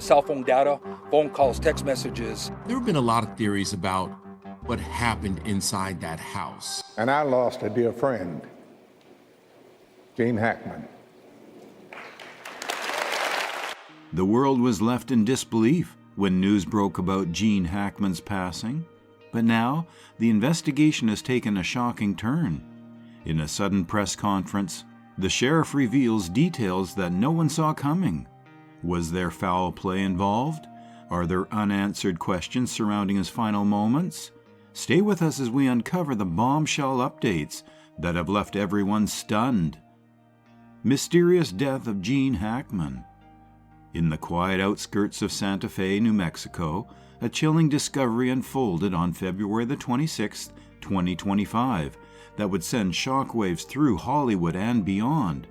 Cell phone data, phone calls, text messages. There have been a lot of theories about what happened inside that house. And I lost a dear friend, Gene Hackman. The world was left in disbelief when news broke about Gene Hackman's passing. But now, the investigation has taken a shocking turn. In a sudden press conference, the sheriff reveals details that no one saw coming. Was there foul play involved? Are there unanswered questions surrounding his final moments? Stay with us as we uncover the bombshell updates that have left everyone stunned. Mysterious death of Gene Hackman. In the quiet outskirts of Santa Fe, New Mexico, a chilling discovery unfolded on February the 26th, 2025, that would send shockwaves through Hollywood and beyond.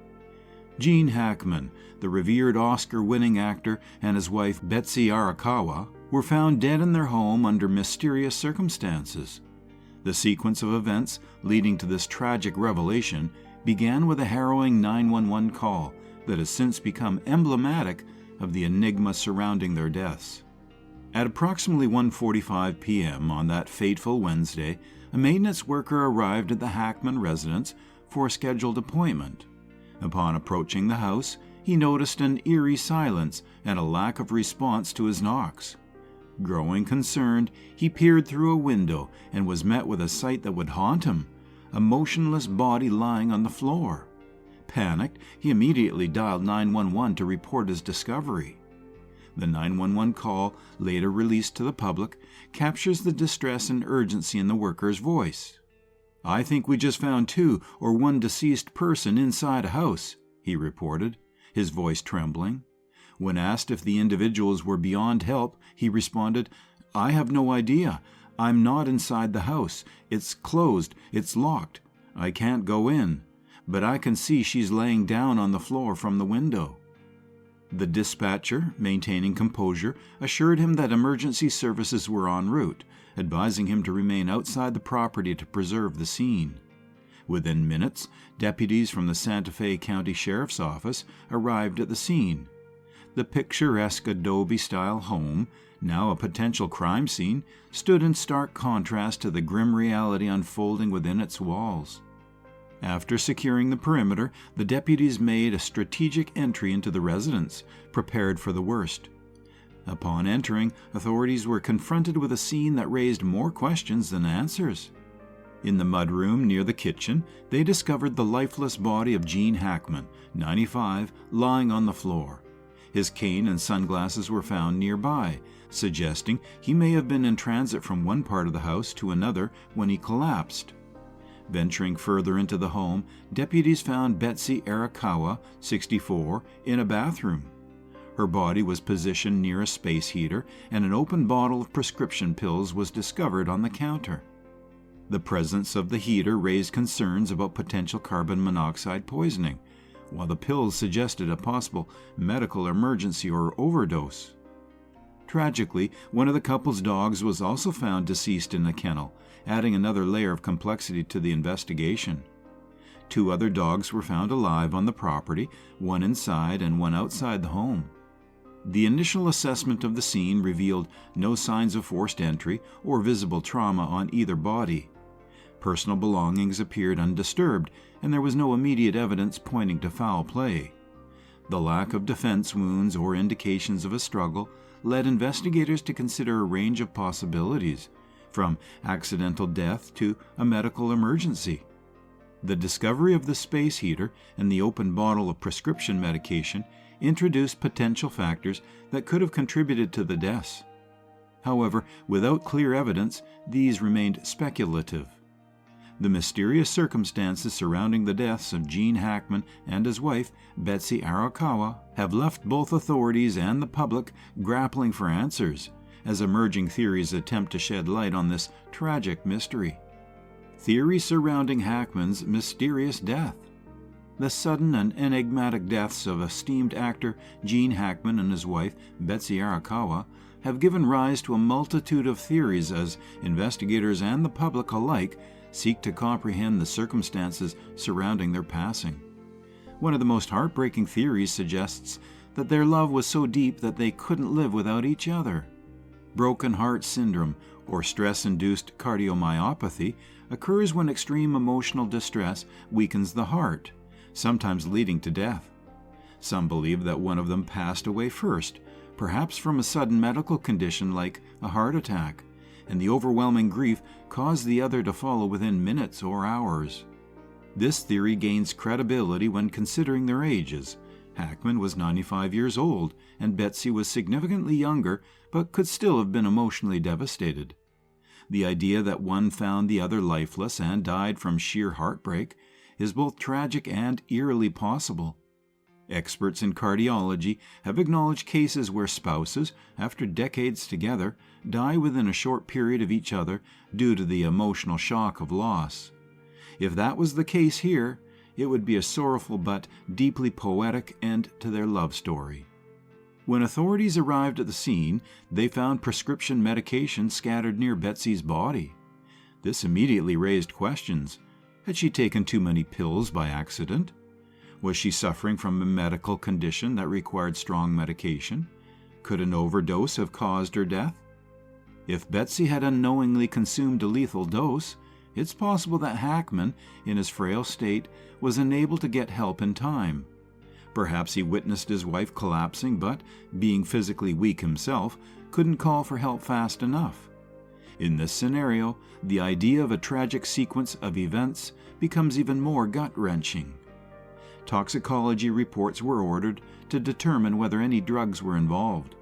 Gene Hackman, the revered Oscar-winning actor, and his wife Betsy Arakawa were found dead in their home under mysterious circumstances. The sequence of events leading to this tragic revelation began with a harrowing 911 call that has since become emblematic of the enigma surrounding their deaths. At approximately 1:45 p.m. on that fateful Wednesday, a maintenance worker arrived at the Hackman residence for a scheduled appointment. Upon approaching the house, he noticed an eerie silence and a lack of response to his knocks. Growing concerned, he peered through a window and was met with a sight that would haunt him, a motionless body lying on the floor. Panicked, he immediately dialed 911 to report his discovery. The 911 call, later released to the public, captures the distress and urgency in the worker's voice. "I think we just found 2 or 1 deceased person inside a house," he reported, his voice trembling. When asked if the individuals were beyond help, he responded, "I have no idea. I'm not inside the house. It's closed. It's locked. I can't go in. But I can see she's laying down on the floor from the window." The dispatcher, maintaining composure, assured him that emergency services were en route, advising him to remain outside the property to preserve the scene. Within minutes, deputies from the Santa Fe County Sheriff's Office arrived at the scene. The picturesque adobe-style home, now a potential crime scene, stood in stark contrast to the grim reality unfolding within its walls. After securing the perimeter, the deputies made a strategic entry into the residence, prepared for the worst. Upon entering, authorities were confronted with a scene that raised more questions than answers. In the mudroom near the kitchen, they discovered the lifeless body of Gene Hackman, 95, lying on the floor. His cane and sunglasses were found nearby, suggesting he may have been in transit from one part of the house to another when he collapsed. Venturing further into the home, deputies found Betsy Arakawa, 64, in a bathroom. Her body was positioned near a space heater, and an open bottle of prescription pills was discovered on the counter. The presence of the heater raised concerns about potential carbon monoxide poisoning, while the pills suggested a possible medical emergency or overdose. Tragically, one of the couple's dogs was also found deceased in the kennel, adding another layer of complexity to the investigation. 2 other dogs were found alive on the property, one inside and one outside the home. The initial assessment of the scene revealed no signs of forced entry or visible trauma on either body. Personal belongings appeared undisturbed, and there was no immediate evidence pointing to foul play. The lack of defense wounds or indications of a struggle led investigators to consider a range of possibilities, from accidental death to a medical emergency. The discovery of the space heater and the open bottle of prescription medication introduced potential factors that could have contributed to the deaths. However, without clear evidence, these remained speculative. The mysterious circumstances surrounding the deaths of Gene Hackman and his wife, Betsy Arakawa, have left both authorities and the public grappling for answers, as emerging theories attempt to shed light on this tragic mystery. Theories surrounding Hackman's mysterious death. The sudden and enigmatic deaths of esteemed actor Gene Hackman and his wife, Betsy Arakawa, have given rise to a multitude of theories as investigators and the public alike seek to comprehend the circumstances surrounding their passing. One of the most heartbreaking theories suggests that their love was so deep that they couldn't live without each other. Broken heart syndrome, or stress-induced cardiomyopathy, occurs when extreme emotional distress weakens the heart, sometimes leading to death. Some believe that one of them passed away first, perhaps from a sudden medical condition like a heart attack, and the overwhelming grief caused the other to follow within minutes or hours. This theory gains credibility when considering their ages. Hackman was 95 years old, and Betsy was significantly younger, but could still have been emotionally devastated. The idea that one found the other lifeless and died from sheer heartbreak is both tragic and eerily possible. Experts in cardiology have acknowledged cases where spouses, after decades together, die within a short period of each other due to the emotional shock of loss. If that was the case here, it would be a sorrowful but deeply poetic end to their love story. When authorities arrived at the scene, they found prescription medication scattered near Betsy's body. This immediately raised questions. Had she taken too many pills by accident? Was she suffering from a medical condition that required strong medication? Could an overdose have caused her death? If Betsy had unknowingly consumed a lethal dose, it's possible that Hackman, in his frail state, was unable to get help in time. Perhaps he witnessed his wife collapsing, but, being physically weak himself, couldn't call for help fast enough. In this scenario, the idea of a tragic sequence of events becomes even more gut-wrenching. Toxicology reports were ordered to determine whether any drugs were involved.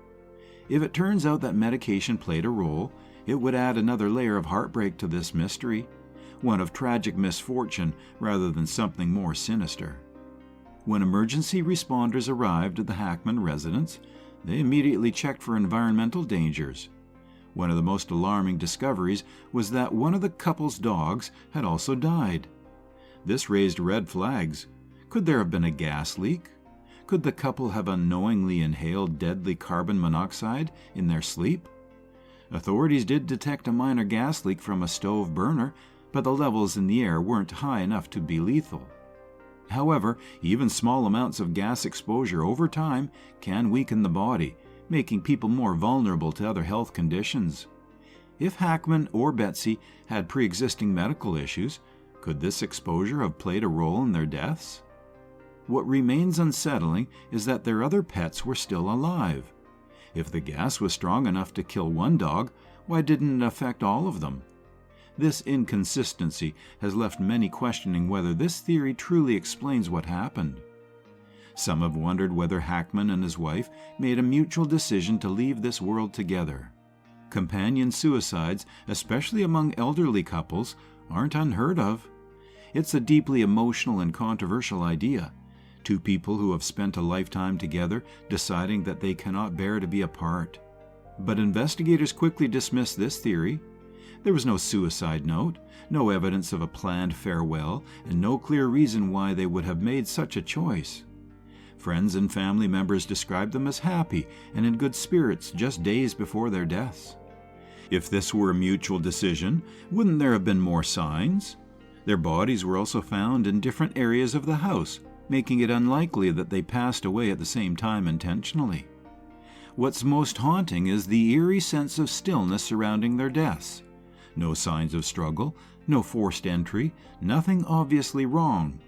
If it turns out that medication played a role, it would add another layer of heartbreak to this mystery, one of tragic misfortune rather than something more sinister. When emergency responders arrived at the Hackman residence, they immediately checked for environmental dangers. One of the most alarming discoveries was that one of the couple's dogs had also died. This raised red flags. Could there have been a gas leak? Could the couple have unknowingly inhaled deadly carbon monoxide in their sleep? Authorities did detect a minor gas leak from a stove burner, but the levels in the air weren't high enough to be lethal. However, even small amounts of gas exposure over time can weaken the body, making people more vulnerable to other health conditions. If Hackman or Betsy had pre-existing medical issues, could this exposure have played a role in their deaths? What remains unsettling is that their other pets were still alive. If the gas was strong enough to kill one dog, why didn't it affect all of them? This inconsistency has left many questioning whether this theory truly explains what happened. Some have wondered whether Hackman and his wife made a mutual decision to leave this world together. Companion suicides, especially among elderly couples, aren't unheard of. It's a deeply emotional and controversial idea. Two people who have spent a lifetime together deciding that they cannot bear to be apart. But investigators quickly dismissed this theory. There was no suicide note, no evidence of a planned farewell, and no clear reason why they would have made such a choice. Friends and family members described them as happy and in good spirits just days before their deaths. If this were a mutual decision, wouldn't there have been more signs? Their bodies were also found in different areas of the house, making it unlikely that they passed away at the same time intentionally. What's most haunting is the eerie sense of stillness surrounding their deaths. No signs of struggle, no forced entry, nothing obviously wrong.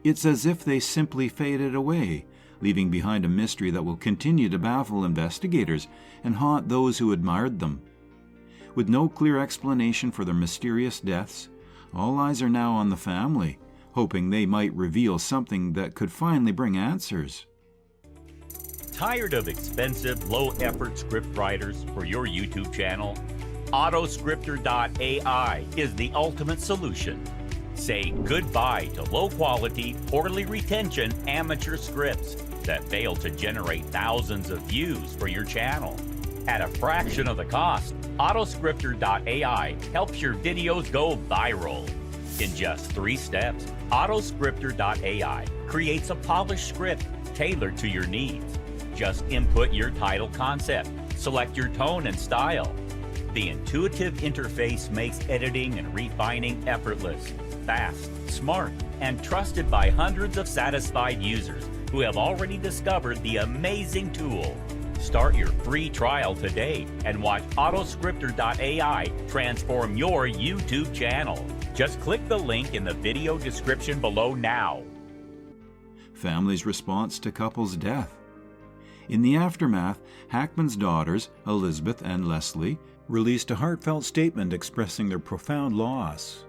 It's as if they simply faded away, leaving behind a mystery that will continue to baffle investigators and haunt those who admired them. With no clear explanation for their mysterious deaths, all eyes are now on the family, hoping they might reveal something that could finally bring answers. Tired of expensive, low-effort script writers for your YouTube channel? Autoscripter.ai is the ultimate solution. Say goodbye to low-quality, poorly retention amateur scripts that fail to generate thousands of views for your channel. At a fraction of the cost, Autoscripter.ai helps your videos go viral. In just 3 steps, Autoscripter.ai creates a polished script tailored to your needs. Just input your title concept, select your tone and style. The intuitive interface makes editing and refining effortless, fast, smart, and trusted by hundreds of satisfied users who have already discovered the amazing tool. Start your free trial today and watch Autoscripter.ai transform your YouTube channel. Just click the link in the video description below now. Family's response to couple's death. In the aftermath, Hackman's daughters, Elizabeth and Leslie, released a heartfelt statement expressing their profound loss.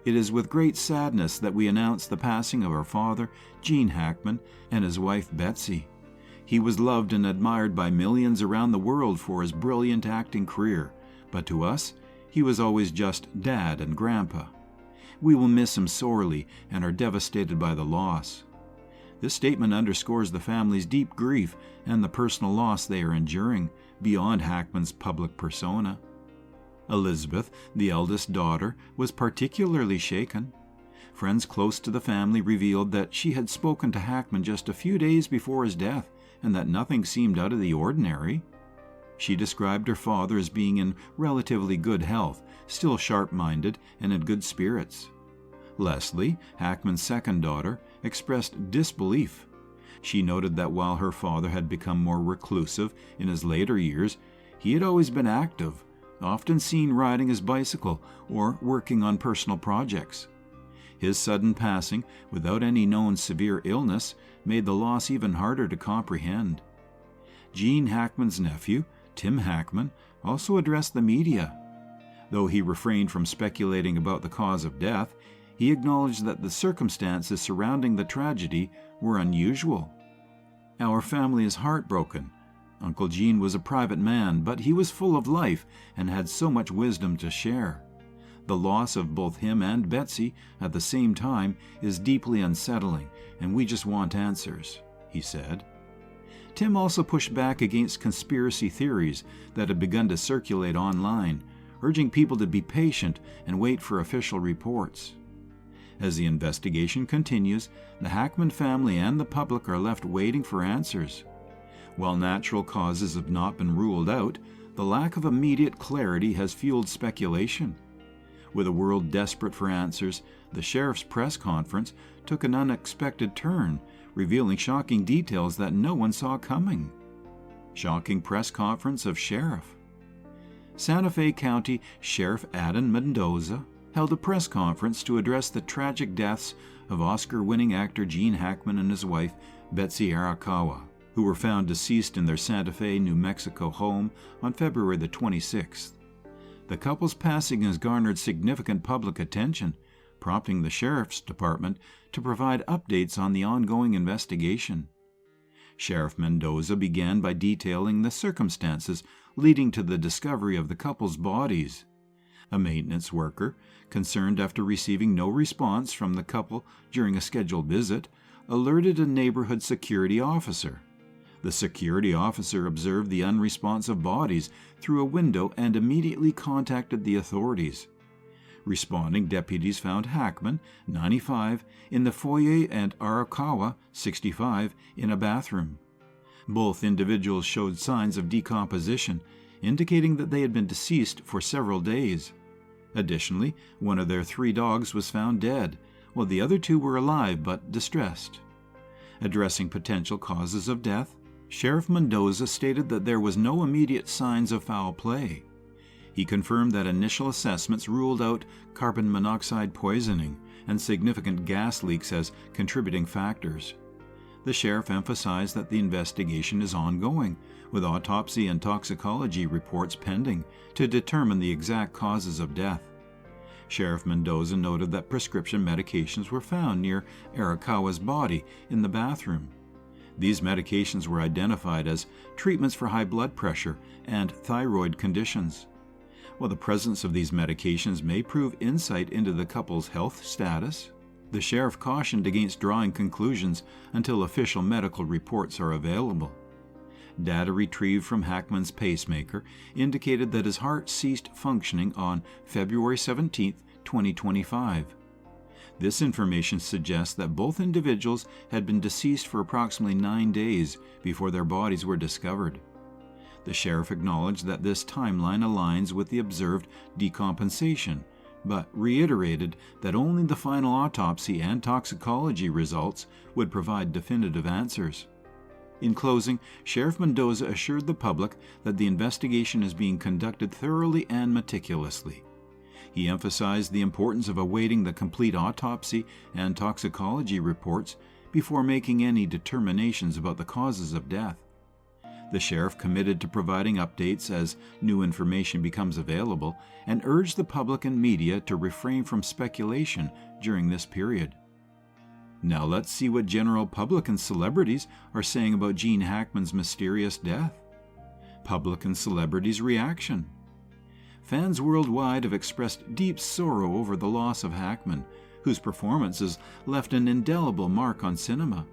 It is with great sadness that we announce the passing of our father, Gene Hackman, and his wife, Betsy. He was loved and admired by millions around the world for his brilliant acting career, but to us, he was always just Dad and Grandpa. We will miss him sorely and are devastated by the loss. This statement underscores the family's deep grief and the personal loss they are enduring beyond Hackman's public persona. Elizabeth, the eldest daughter, was particularly shaken. Friends close to the family revealed that she had spoken to Hackman just a few days before his death and that nothing seemed out of the ordinary. She described her father as being in relatively good health, still sharp-minded and in good spirits. Leslie, Hackman's second daughter, expressed disbelief. She noted that while her father had become more reclusive in his later years, he had always been active, often seen riding his bicycle or working on personal projects. His sudden passing, without any known severe illness, made the loss even harder to comprehend. Gene Hackman's nephew, Tim Hackman, also addressed the media. Though he refrained from speculating about the cause of death, he acknowledged that the circumstances surrounding the tragedy were unusual. "Our family is heartbroken. Uncle Gene was a private man, but he was full of life and had so much wisdom to share. The loss of both him and Betsy at the same time is deeply unsettling, and we just want answers," he said. Tim also pushed back against conspiracy theories that had begun to circulate online, urging people to be patient and wait for official reports. As the investigation continues, the Hackman family and the public are left waiting for answers. While natural causes have not been ruled out, the lack of immediate clarity has fueled speculation. With a world desperate for answers, the sheriff's press conference took an unexpected turn, revealing shocking details that no one saw coming. Shocking press conference of sheriff. Santa Fe County Sheriff Adam Mendoza held a press conference to address the tragic deaths of Oscar-winning actor Gene Hackman and his wife, Betsy Arakawa, who were found deceased in their Santa Fe, New Mexico home on February the 26th. The couple's passing has garnered significant public attention, prompting the Sheriff's Department to provide updates on the ongoing investigation. Sheriff Mendoza began by detailing the circumstances leading to the discovery of the couple's bodies. A maintenance worker, concerned after receiving no response from the couple during a scheduled visit, alerted a neighborhood security officer. The security officer observed the unresponsive bodies through a window and immediately contacted the authorities. Responding deputies found Hackman, 95, in the foyer and Arakawa, 65, in a bathroom. Both individuals showed signs of decomposition, indicating that they had been deceased for several days. Additionally, one of their 3 dogs was found dead, while the other 2 were alive but distressed. Addressing potential causes of death, Sheriff Mendoza stated that there was no immediate signs of foul play. He confirmed that initial assessments ruled out carbon monoxide poisoning and significant gas leaks as contributing factors. The sheriff emphasized that the investigation is ongoing, with autopsy and toxicology reports pending to determine the exact causes of death. Sheriff Mendoza noted that prescription medications were found near Arakawa's body in the bathroom. These medications were identified as treatments for high blood pressure and thyroid conditions. While the presence of these medications may prove insight into the couple's health status, the sheriff cautioned against drawing conclusions until official medical reports are available. Data retrieved from Hackman's pacemaker indicated that his heart ceased functioning on February 17, 2025. This information suggests that both individuals had been deceased for approximately 9 days before their bodies were discovered. The sheriff acknowledged that this timeline aligns with the observed decompensation, but reiterated that only the final autopsy and toxicology results would provide definitive answers. In closing, Sheriff Mendoza assured the public that the investigation is being conducted thoroughly and meticulously. He emphasized the importance of awaiting the complete autopsy and toxicology reports before making any determinations about the causes of death. The sheriff committed to providing updates as new information becomes available and urged the public and media to refrain from speculation during this period. Now let's see what general public and celebrities are saying about Gene Hackman's mysterious death. Public and celebrities' reaction. Fans worldwide have expressed deep sorrow over the loss of Hackman, whose performances left an indelible mark on cinema.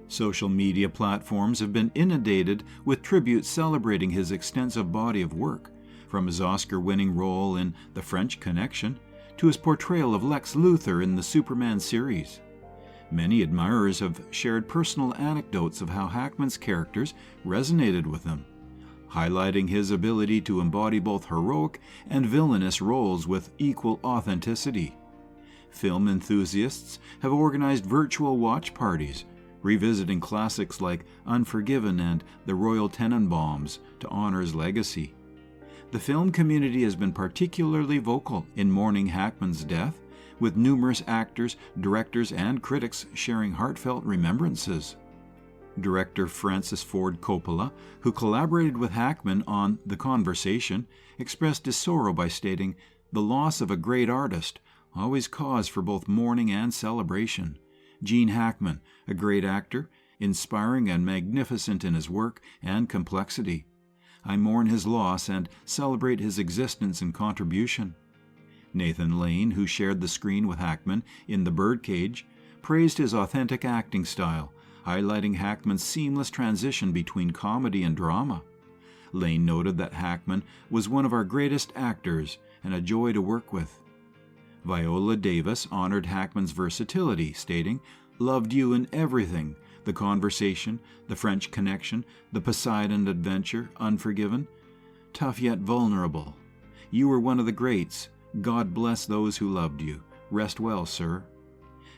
Social media platforms have been inundated with tributes celebrating his extensive body of work, from his Oscar-winning role in The French Connection to his portrayal of Lex Luthor in the Superman series. Many admirers have shared personal anecdotes of how Hackman's characters resonated with them, highlighting his ability to embody both heroic and villainous roles with equal authenticity. Film enthusiasts have organized virtual watch parties, revisiting classics like Unforgiven and The Royal Tenenbaums to honor his legacy. The film community has been particularly vocal in mourning Hackman's death, with numerous actors, directors, and critics sharing heartfelt remembrances. Director Francis Ford Coppola, who collaborated with Hackman on The Conversation, expressed his sorrow by stating, "The loss of a great artist, always cause for both mourning and celebration. Gene Hackman, a great actor, inspiring and magnificent in his work and complexity. I mourn his loss and celebrate his existence and contribution." Nathan Lane, who shared the screen with Hackman in The Birdcage, praised his authentic acting style, highlighting Hackman's seamless transition between comedy and drama. Lane noted that Hackman was one of our greatest actors and a joy to work with. Viola Davis honored Hackman's versatility, stating, "Loved you in everything, The Conversation, The French Connection, The Poseidon Adventure, Unforgiven. Tough yet vulnerable. You were one of the greats. God bless those who loved you. Rest well, sir."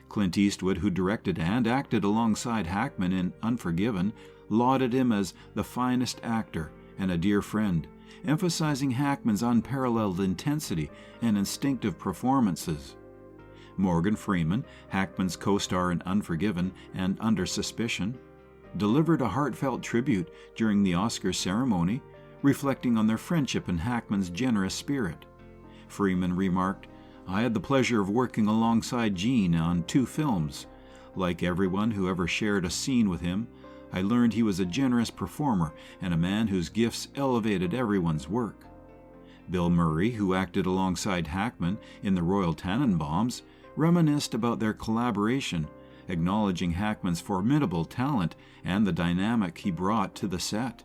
Clint Eastwood, who directed and acted alongside Hackman in Unforgiven, lauded him as the finest actor and a dear friend, emphasizing Hackman's unparalleled intensity and instinctive performances. Morgan Freeman, Hackman's co-star in Unforgiven and Under Suspicion, delivered a heartfelt tribute during the Oscars ceremony, reflecting on their friendship and Hackman's generous spirit. Freeman remarked, "I had the pleasure of working alongside Gene on 2 films. Like everyone who ever shared a scene with him, I learned he was a generous performer and a man whose gifts elevated everyone's work." Bill Murray, who acted alongside Hackman in The Royal Tenenbaums, reminisced about their collaboration, acknowledging Hackman's formidable talent and the dynamic he brought to the set.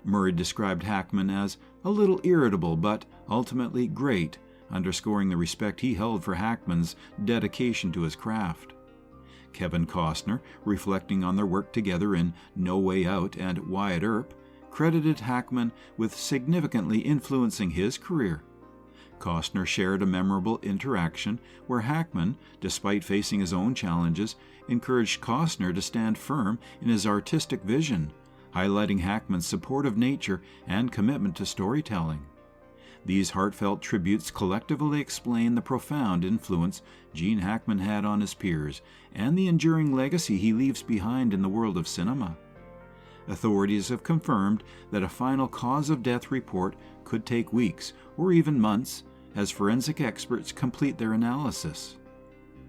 Murray described Hackman as a little irritable but ultimately great, underscoring the respect he held for Hackman's dedication to his craft. Kevin Costner, reflecting on their work together in No Way Out and Wyatt Earp, credited Hackman with significantly influencing his career. Costner shared a memorable interaction where Hackman, despite facing his own challenges, encouraged Costner to stand firm in his artistic vision, highlighting Hackman's supportive nature and commitment to storytelling. These heartfelt tributes collectively explain the profound influence Gene Hackman had on his peers and the enduring legacy he leaves behind in the world of cinema. Authorities have confirmed that a final cause of death report could take weeks or even months as forensic experts complete their analysis.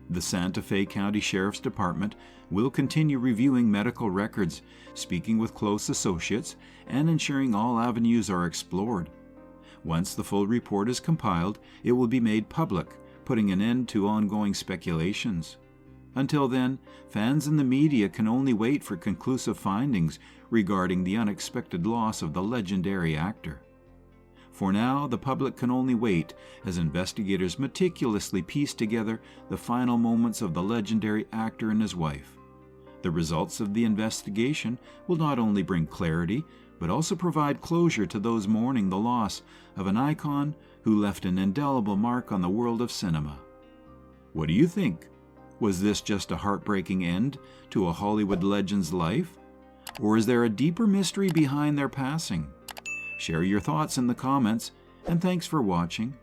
The Santa Fe County Sheriff's Department will continue reviewing medical records, speaking with close associates, and ensuring all avenues are explored. Once the full report is compiled, it will be made public, putting an end to ongoing speculations. Until then, fans and the media can only wait for conclusive findings regarding the unexpected loss of the legendary actor. For now, the public can only wait as investigators meticulously piece together the final moments of the legendary actor and his wife. The results of the investigation will not only bring clarity, but also provide closure to those mourning the loss of an icon who left an indelible mark on the world of cinema. What do you think? Was this just a heartbreaking end to a Hollywood legend's life? Or is there a deeper mystery behind their passing? Share your thoughts in the comments, and thanks for watching.